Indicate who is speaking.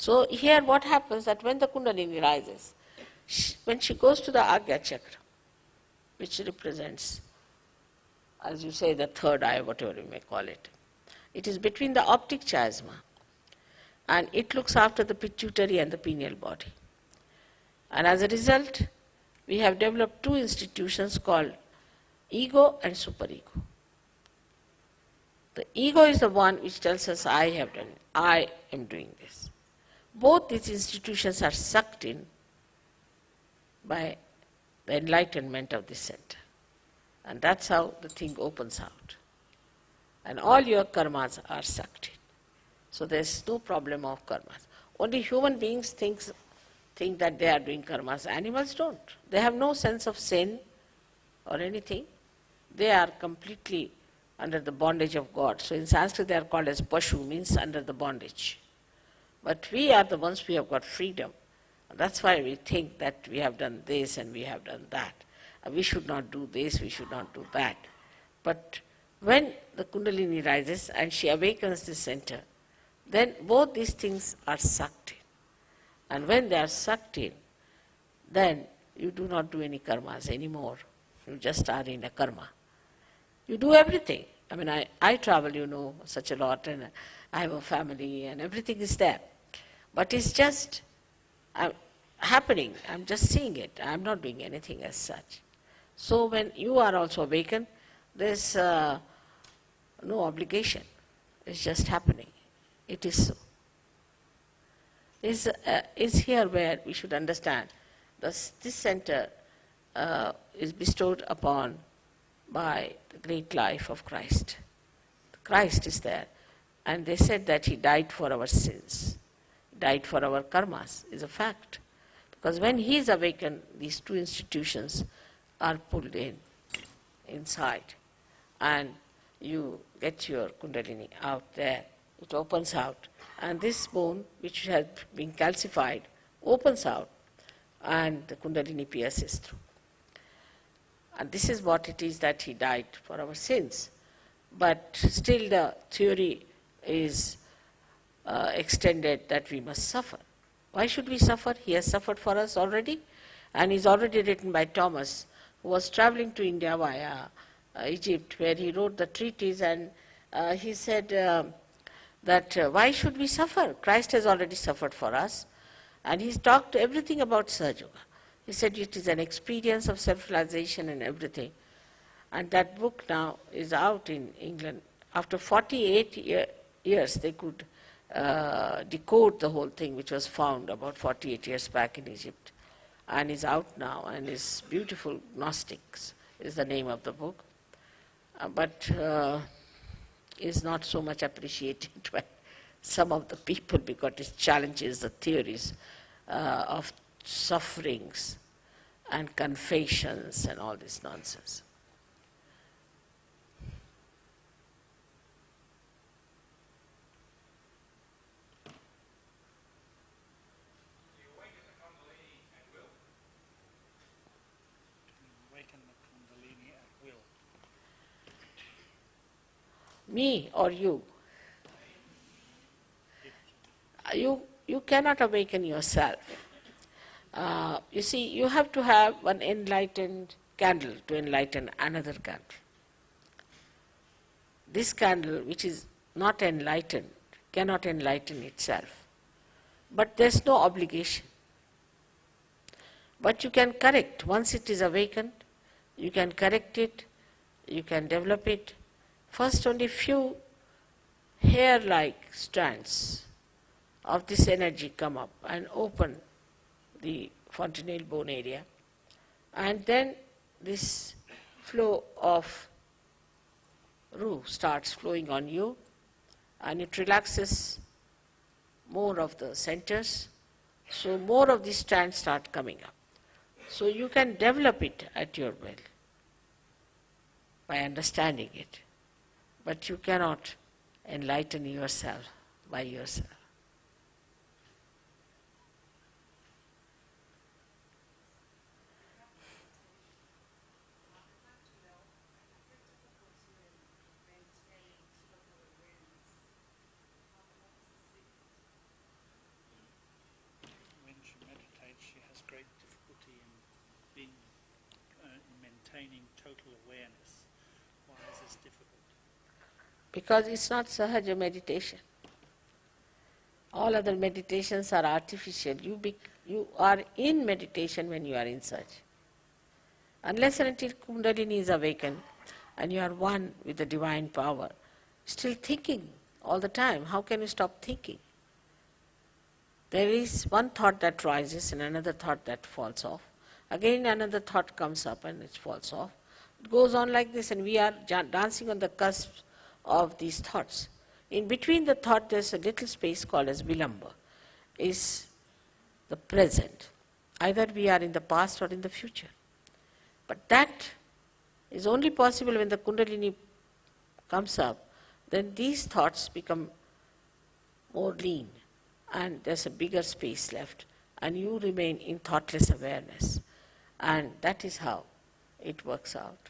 Speaker 1: So here what happens that when the Kundalini rises, when she goes to the Agya Chakra, which represents, as you say, the third eye, whatever you may call it, it is between the optic chiasma and it looks after the pituitary and the pineal body. And as a result, we have developed two institutions called ego and superego. The ego is the one which tells us, I have done it, I am doing this. Both these institutions are sucked in by the enlightenment of this center. And that's how the thing opens out. And all your karmas are sucked in. So there's no problem of karmas. Only human beings think that they are doing karmas. Animals don't. They have no sense of sin or anything. They are completely under the bondage of God. So in Sanskrit they are called as Pashu, means under the bondage. But we are the ones who have got freedom. That's why we think that we have done this and we have done that. We should not do this, we should not do that. But when the Kundalini rises and she awakens the center, then both these things are sucked in. And when they are sucked in, then you do not do any karmas anymore. You just are in a karma. You do everything. I mean, I travel, such a lot, and I have a family, and everything is there. But it's just happening. I'm just seeing it. I'm not doing anything as such. So when you are also awakened, there's no obligation. It's just happening. It is so. Is here where we should understand this center is bestowed upon by the great life of Christ. Christ is there. And they said that he died for our sins, died for our karmas, is a fact. Because when he is awakened, these two institutions are pulled inside. And you get your Kundalini out there. It opens out. And this bone, which has been calcified, opens out and the Kundalini pierces through. And this is what it is that he died for our sins. But still the theory is extended that we must suffer. Why should we suffer? He has suffered for us already, and is already written by Thomas, who was traveling to India via Egypt, where he wrote the treatise, and he said that why should we suffer? Christ has already suffered for us, and he's talked everything about Sahaja Yoga. He said it is an experience of self-realization and everything. And that book now is out in England. After 48 years, they could decode the whole thing, which was found about 48 years back in Egypt, and is out now, and is beautiful. Gnostics is the name of the book, but is not so much appreciated by some of the people because it challenges the theories of sufferings and confessions and all this nonsense. Me or you? You cannot awaken yourself. You see, you have to have one enlightened candle to enlighten another candle. This candle, which is not enlightened, cannot enlighten itself. But there's no obligation. But you can correct. Once it is awakened, you can correct it, you can develop it. First, only few hair-like strands of this energy come up and open the fontanelle bone area. And then this flow of Ru starts flowing on you, and it relaxes more of the centers. So more of these strands start coming up. So you can develop it at your will by understanding it. But you cannot enlighten yourself by yourself.
Speaker 2: awareness. Why is this difficult?
Speaker 1: Because it's not sahaja meditation. All other meditations are artificial. You are in meditation when you are in such. Unless and until Kundalini is awakened and you are one with the divine power, still thinking all the time, how can you stop thinking? There is one thought that rises and another thought that falls off. Again another thought comes up and it falls off. It goes on like this, and we are dancing on the cusp of these thoughts. In between the thought there's a little space called as vilamba, is the present. Either we are in the past or in the future. But that is only possible when the Kundalini comes up, then these thoughts become more lean and there's a bigger space left and you remain in thoughtless awareness. And that is how it works out.